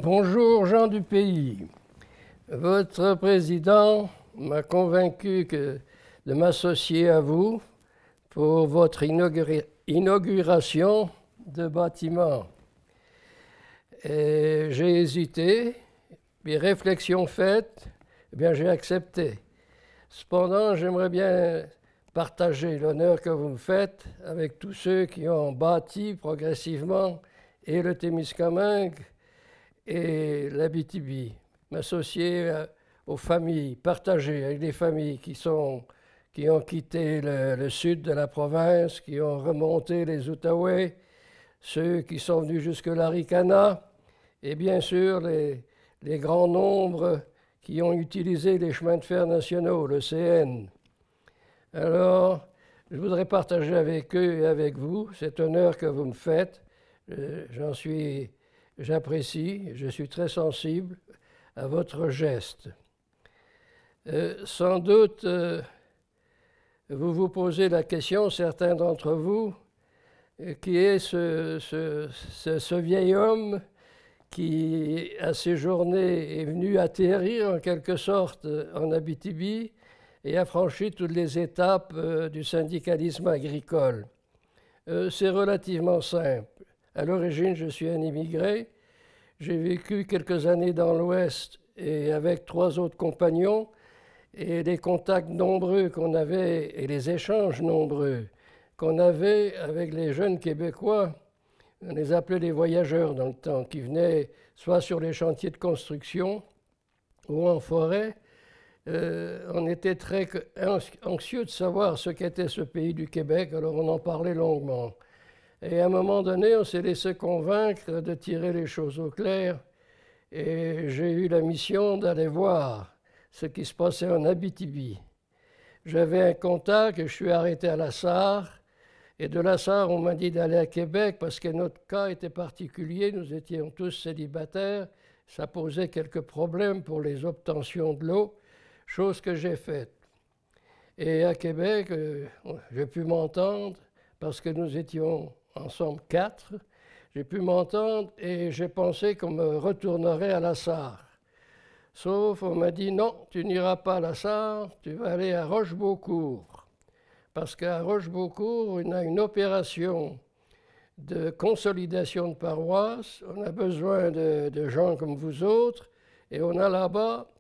Bonjour gens du pays. Votre président m'a convaincu de m'associer à vous pour votre inauguration de bâtiment. J'ai hésité, puis réflexion faite, eh bien j'ai accepté. Cependant, j'aimerais bien partager l'honneur que vous me faites avec tous ceux qui ont bâti progressivement et le Témiscamingue et l'Abitibi, m'associer aux familles, partager avec des familles qui ont quitté le sud de la province, qui ont remonté les Outaouais, ceux qui sont venus jusque l'Aricana, et bien sûr les grands nombres qui ont utilisé les chemins de fer nationaux, le CN. Alors, je voudrais partager avec eux et avec vous cet honneur que vous me faites. J'apprécie, je suis très sensible à votre geste. Sans doute, vous vous posez la question, certains d'entre vous, qui est ce vieil homme qui, à séjourné, est venu atterrir en quelque sorte en Abitibi et a franchi toutes les étapes du syndicalisme agricole. C'est relativement simple. À l'origine, je suis un immigré. J'ai vécu quelques années dans l'Ouest et avec 3 autres compagnons, et les contacts nombreux qu'on avait et les échanges nombreux qu'on avait avec les jeunes Québécois, on les appelait les voyageurs dans le temps, qui venaient soit sur les chantiers de construction ou en forêt. On était très anxieux de savoir ce qu'était ce pays du Québec, alors on en parlait longuement. Et à un moment donné, on s'est laissé convaincre de tirer les choses au clair, et j'ai eu la mission d'aller voir ce qui se passait en Abitibi. J'avais un contact, je suis arrêté à La Sarre, et de La Sarre, on m'a dit d'aller à Québec parce que notre cas était particulier, nous étions tous célibataires, ça posait quelques problèmes pour les obtentions de l'eau, chose que j'ai faite. Et à Québec, j'ai pu m'entendre parce que nous étions ensemble 4, j'ai pu m'entendre et j'ai pensé qu'on me retournerait à La Sarre. Sauf, on m'a dit, non, tu n'iras pas à La Sarre, tu vas aller à Rochebeaucourt. Parce qu'à Rochebeaucourt, on a une opération de consolidation de paroisses, on a besoin de gens comme vous autres, et on a là-bas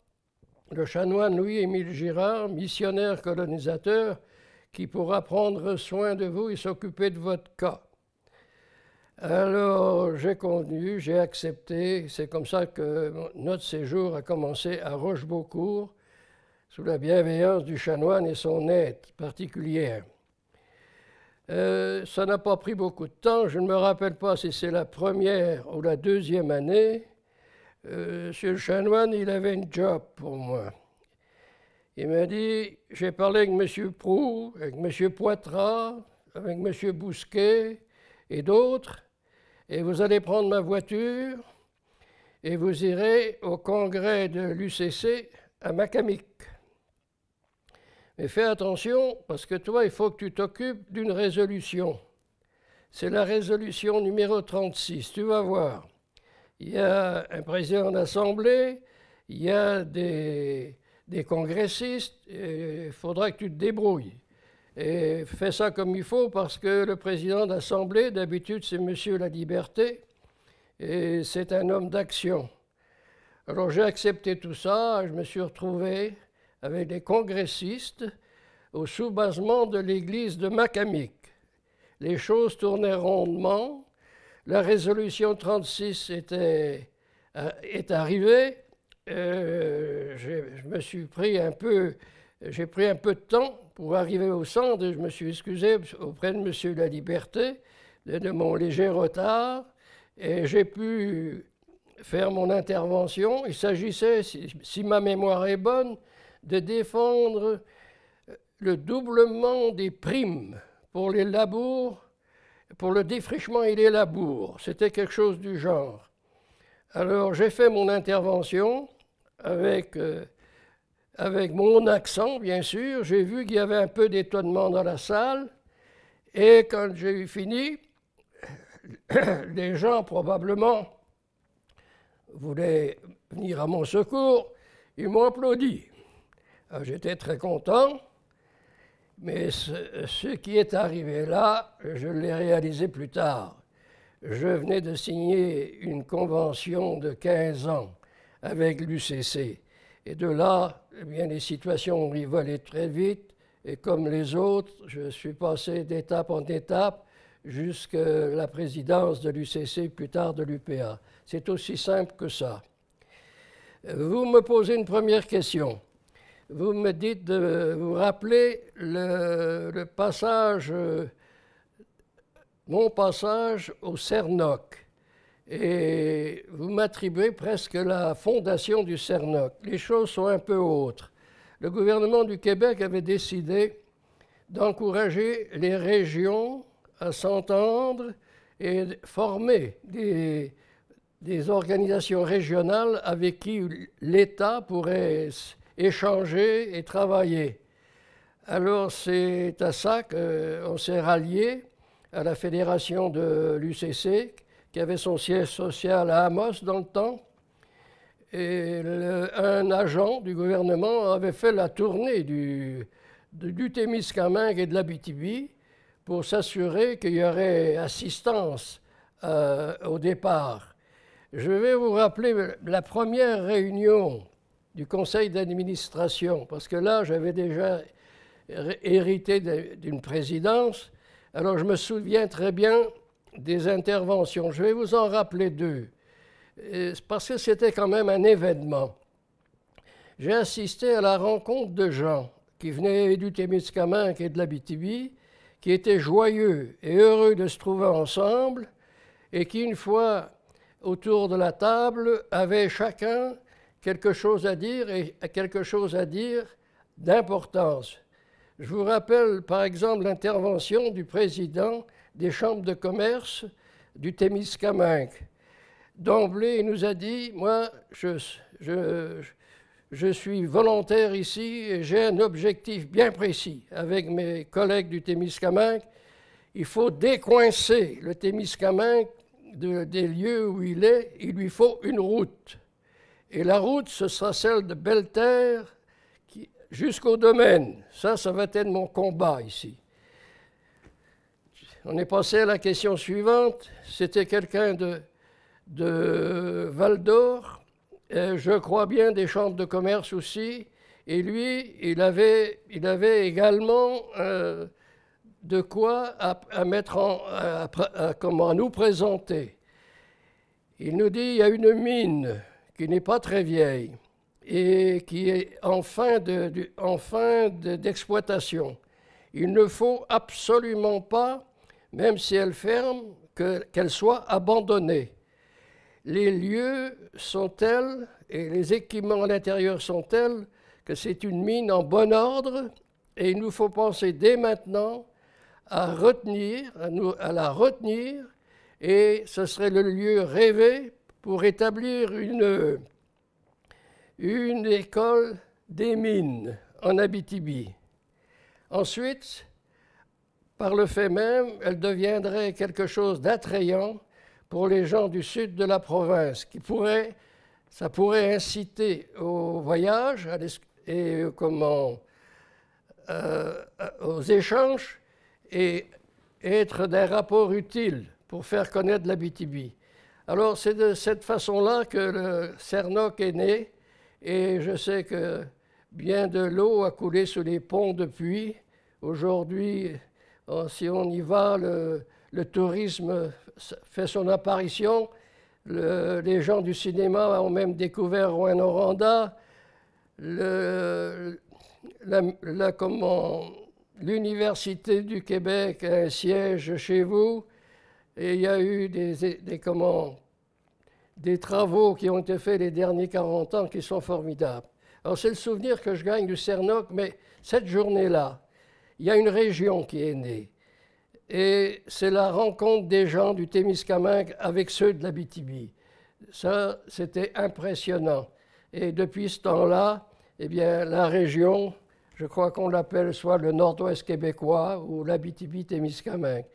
le chanoine Louis-Émile Girard, missionnaire colonisateur, qui pourra prendre soin de vous et s'occuper de votre cas. Alors, j'ai convenu, j'ai accepté. C'est comme ça que notre séjour a commencé à Rochebeaucourt, sous la bienveillance du chanoine et son aide particulière. Ça n'a pas pris beaucoup de temps. Je ne me rappelle pas si c'est la première ou la deuxième année. Monsieur le chanoine, il avait une job pour moi. Il m'a dit, j'ai parlé avec M. Proulx, avec M. Poitras, avec M. Bousquet et d'autres, et vous allez prendre ma voiture et vous irez au congrès de l'UCC à Macamic. Mais fais attention, parce que toi, il faut que tu t'occupes d'une résolution. C'est la résolution numéro 36, tu vas voir. Il y a un président d'assemblée, il y a des congressistes, il faudra que tu te débrouilles. Et fais ça comme il faut, parce que le président d'assemblée, d'habitude, c'est Monsieur La Liberté, et c'est un homme d'action. Alors j'ai accepté tout ça, je me suis retrouvé avec des congressistes au sous-basement de l'église de Macamic. Les choses tournaient rondement, la résolution 36 est arrivée, j'ai pris un peu de temps pour arriver au centre et je me suis excusé auprès de M. La Liberté de mon léger retard et j'ai pu faire mon intervention. Il s'agissait, si ma mémoire est bonne, de défendre le doublement des primes pour les labours, pour le défrichement et les labours. C'était quelque chose du genre. Alors j'ai fait mon intervention avec mon accent, bien sûr. J'ai vu qu'il y avait un peu d'étonnement dans la salle. Et quand j'ai eu fini, les gens probablement voulaient venir à mon secours, ils m'ont applaudi. J'étais très content, mais ce qui est arrivé là, je l'ai réalisé plus tard. Je venais de signer une convention de 15 ans avec l'UCC. Et de là, eh bien, les situations ont évolué très vite. Et comme les autres, je suis passé d'étape en étape jusqu'à la présidence de l'UCC, plus tard de l'UPA. C'est aussi simple que ça. Vous me posez une première question. Vous me dites de vous rappeler le passage, mon passage au CERNOC. Et vous m'attribuez presque la fondation du CERNOC. Les choses sont un peu autres. Le gouvernement du Québec avait décidé d'encourager les régions à s'entendre et former des organisations régionales avec qui l'État pourrait échanger et travailler. Alors c'est à ça qu'on s'est rallié à la fédération de l'UCC, qui avait son siège social à Amos dans le temps. Et un agent du gouvernement avait fait la tournée du Témiscamingue et de l'Abitibi pour s'assurer qu'il y aurait assistance au départ. Je vais vous rappeler la première réunion du conseil d'administration, parce que là, j'avais déjà hérité d'une présidence. Alors, je me souviens très bien des interventions. Je vais vous en rappeler deux, parce que c'était quand même un événement. J'ai assisté à la rencontre de gens qui venaient du Témiscamingue et de l'Abitibi, qui étaient joyeux et heureux de se trouver ensemble, et qui, une fois autour de la table, avaient chacun quelque chose à dire, et quelque chose à dire d'importance. Je vous rappelle, par exemple, l'intervention du président des chambres de commerce du Témiscamingue. D'emblée, il nous a dit, moi, je suis volontaire ici et j'ai un objectif bien précis avec mes collègues du Témiscamingue. Il faut décoincer le Témiscamingue des lieux où il est. Il lui faut une route. Et la route, ce sera celle de Belle-Terre jusqu'au domaine. Ça va être mon combat ici. On est passé à la question suivante. C'était quelqu'un de Val-d'Or, je crois bien des chambres de commerce aussi. Et lui, il avait également de quoi à nous présenter. Il nous dit, il y a une mine qui n'est pas très vieille et qui est en fin d'exploitation. Il ne faut absolument pas, même si elle ferme, qu'elle soit abandonnée. Les lieux sont tels et les équipements à l'intérieur sont tels que c'est une mine en bon ordre et il nous faut penser dès maintenant à la retenir, et ce serait le lieu rêvé pour établir une école des mines en Abitibi. Ensuite, par le fait même, elle deviendrait quelque chose d'attrayant pour les gens du sud de la province, ça pourrait inciter au voyage et aux échanges et être des rapports utiles pour faire connaître l'Abitibi. Alors c'est de cette façon-là que le CERNOC est né, et je sais que bien de l'eau a coulé sous les ponts depuis. Aujourd'hui, si on y va, le tourisme fait son apparition. Les gens du cinéma ont même découvert Rouyn-Noranda. L'Université du Québec a un siège chez vous. Et il y a eu des travaux qui ont été faits les derniers 40 ans qui sont formidables. Alors c'est le souvenir que je gagne du CERNOC, mais cette journée-là, il y a une région qui est née. Et c'est la rencontre des gens du Témiscamingue avec ceux de l'Abitibi. Ça, c'était impressionnant. Et depuis ce temps-là, eh bien, la région, je crois qu'on l'appelle soit le Nord-Ouest québécois ou l'Abitibi-Témiscamingue.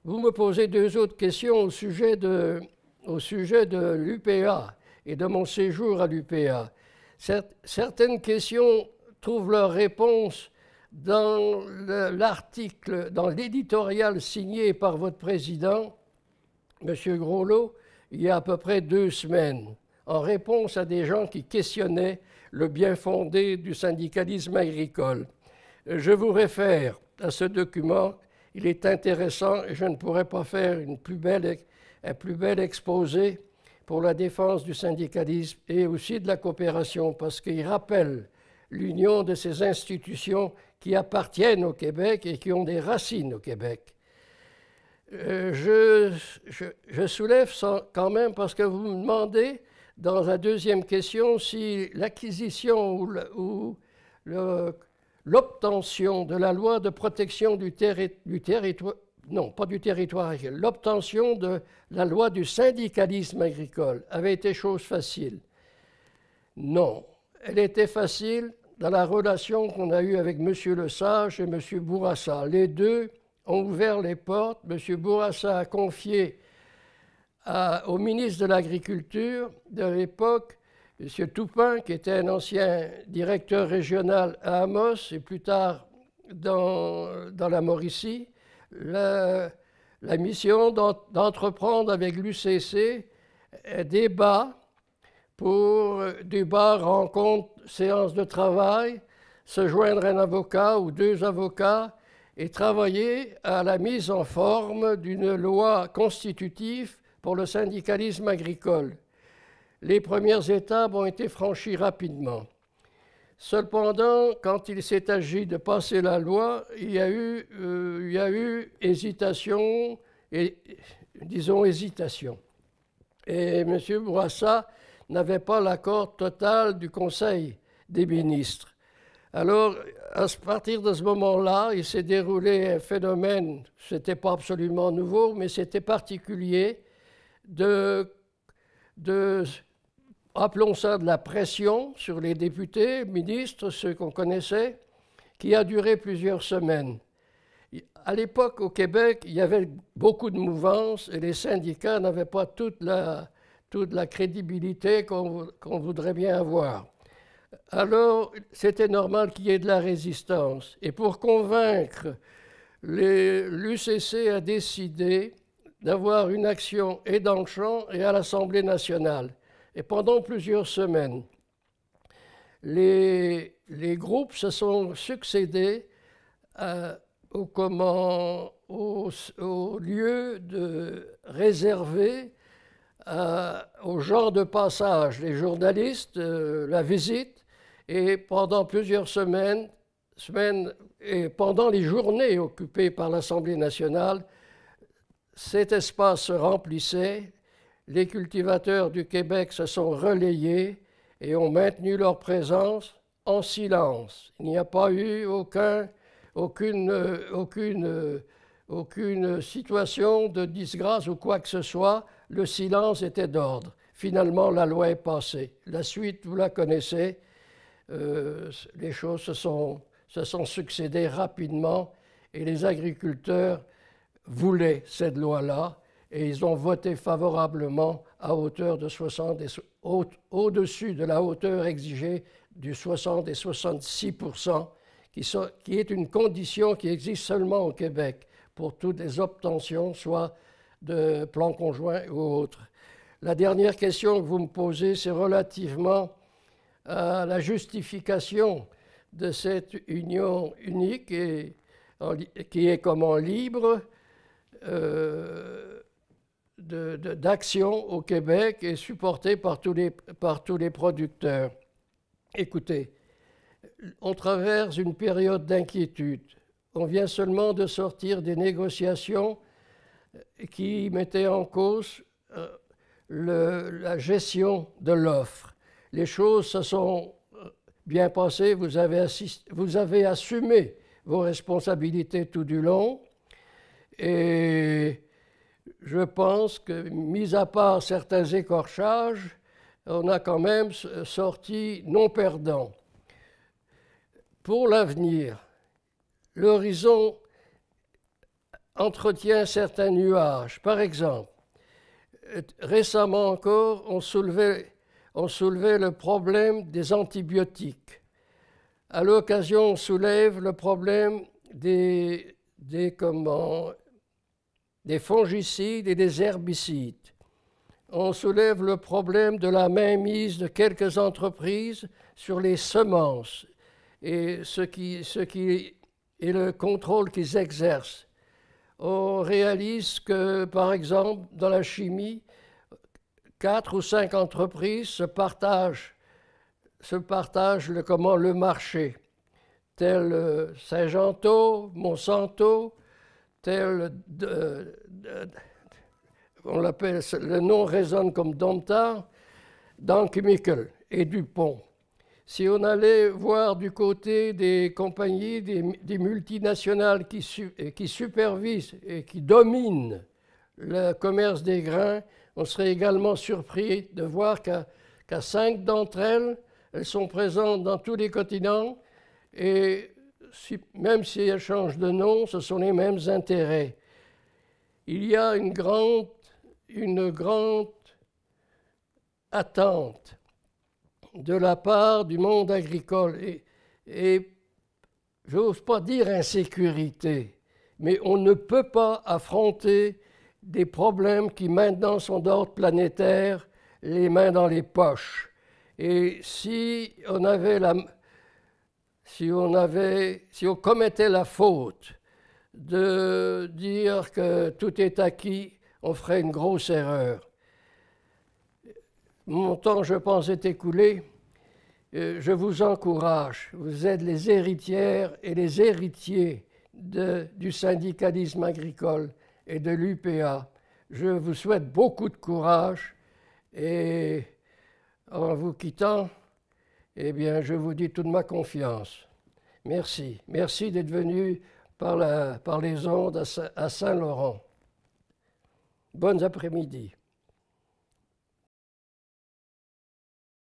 Vous me posez deux autres questions au sujet de l'UPA et de mon séjour à l'UPA. Certaines questions trouvent leur réponse dans l'article, dans l'éditorial signé par votre président, M. Groslot, il y a à peu près 2 semaines, en réponse à des gens qui questionnaient le bien-fondé du syndicalisme agricole. Je vous réfère à ce document, il est intéressant et je ne pourrais pas faire un plus bel exposé pour la défense du syndicalisme et aussi de la coopération, parce qu'il rappelle l'union de ces institutions qui appartiennent au Québec et qui ont des racines au Québec. Je soulève ça quand même parce que vous me demandez, dans la deuxième question, si l'acquisition ou l'obtention de la loi de protection du territoire, non, pas du territoire, l'obtention de la loi du syndicalisme agricole avait été chose facile. Non, elle était facile dans la relation qu'on a eue avec M. Lesage et M. Bourassa. Les deux ont ouvert les portes. M. Bourassa a confié au ministre de l'Agriculture de l'époque, M. Toupin, qui était un ancien directeur régional à Amos et plus tard dans la Mauricie, la mission d'entreprendre avec l'UCC débat, rencontre, séance de travail, se joindre à un avocat ou 2 avocats et travailler à la mise en forme d'une loi constitutive pour le syndicalisme agricole. Les premières étapes ont été franchies rapidement. Cependant, quand il s'est agi de passer la loi, il y a eu hésitation, disons hésitation. Et M. Bourassa n'avait pas l'accord total du Conseil des ministres. Alors, à partir de ce moment-là, il s'est déroulé un phénomène, ce n'était pas absolument nouveau, mais c'était particulier, appelons ça de la pression sur les députés, ministres, ceux qu'on connaissait, qui a duré plusieurs semaines. À l'époque, au Québec, il y avait beaucoup de mouvances et les syndicats n'avaient pas toute la crédibilité qu'on voudrait bien avoir. Alors, c'était normal qu'il y ait de la résistance. Et pour convaincre, l'UCC a décidé d'avoir une action et dans le champ et à l'Assemblée nationale. Et pendant plusieurs semaines, les groupes se sont succédés au lieu réservé aux gens de passage, les journalistes, la visite, et pendant plusieurs semaines et pendant les journées occupées par l'Assemblée nationale, cet espace se remplissait. Les cultivateurs du Québec se sont relayés et ont maintenu leur présence en silence. Il n'y a pas eu aucune situation de disgrâce ou quoi que ce soit. Le silence était d'ordre. Finalement, la loi est passée. La suite, vous la connaissez. Les choses se sont succédées rapidement et les agriculteurs voulaient cette loi-là et ils ont voté favorablement à hauteur de au-dessus de la hauteur exigée du 60 et 66%, qui est une condition qui existe seulement au Québec pour toutes les obtentions, soit de plans conjoints ou autres. La dernière question que vous me posez, c'est relativement à la justification de cette union unique qui est comment libre d'action au Québec et supportée par tous les producteurs. Écoutez, on traverse une période d'inquiétude. On vient seulement de sortir des négociations qui mettaient en cause la gestion de l'offre. Les choses se sont bien passées, vous avez assumé vos responsabilités tout du long et je pense que, mis à part certains écorchages, on a quand même sorti non perdant. Pour l'avenir, l'horizon entretient certains nuages. Par exemple, récemment encore, on soulevait on soulevait le problème des antibiotiques. À l'occasion, on soulève le problème des fongicides et des herbicides. On soulève le problème de la mainmise de quelques entreprises sur les semences et ce qui est le contrôle qu'ils exercent. On réalise que, par exemple, dans la chimie, 4 ou 5 entreprises se partagent le marché, tel Syngenta, Monsanto, tel, on l'appelle, le nom résonne comme Domtar, Dow Chemical et DuPont. Si on allait voir du côté des compagnies, des multinationales qui supervisent et qui dominent le commerce des grains, on serait également surpris de voir qu'à 5 d'entre elles, elles sont présentes dans tous les continents et même si elles changent de nom, ce sont les mêmes intérêts. Il y a une grande attente de la part du monde agricole et j'ose pas dire insécurité, mais on ne peut pas affronter des problèmes qui maintenant sont d'ordre planétaire, les mains dans les poches. Et si on commettait la faute de dire que tout est acquis, on ferait une grosse erreur. Mon temps, je pense, est écoulé. Je vous encourage, vous êtes les héritières et les héritiers du syndicalisme agricole et de l'UPA. Je vous souhaite beaucoup de courage et en vous quittant, eh bien, je vous dis toute ma confiance. Merci. Merci d'être venu par les ondes à Saint-Laurent. Bon après-midi.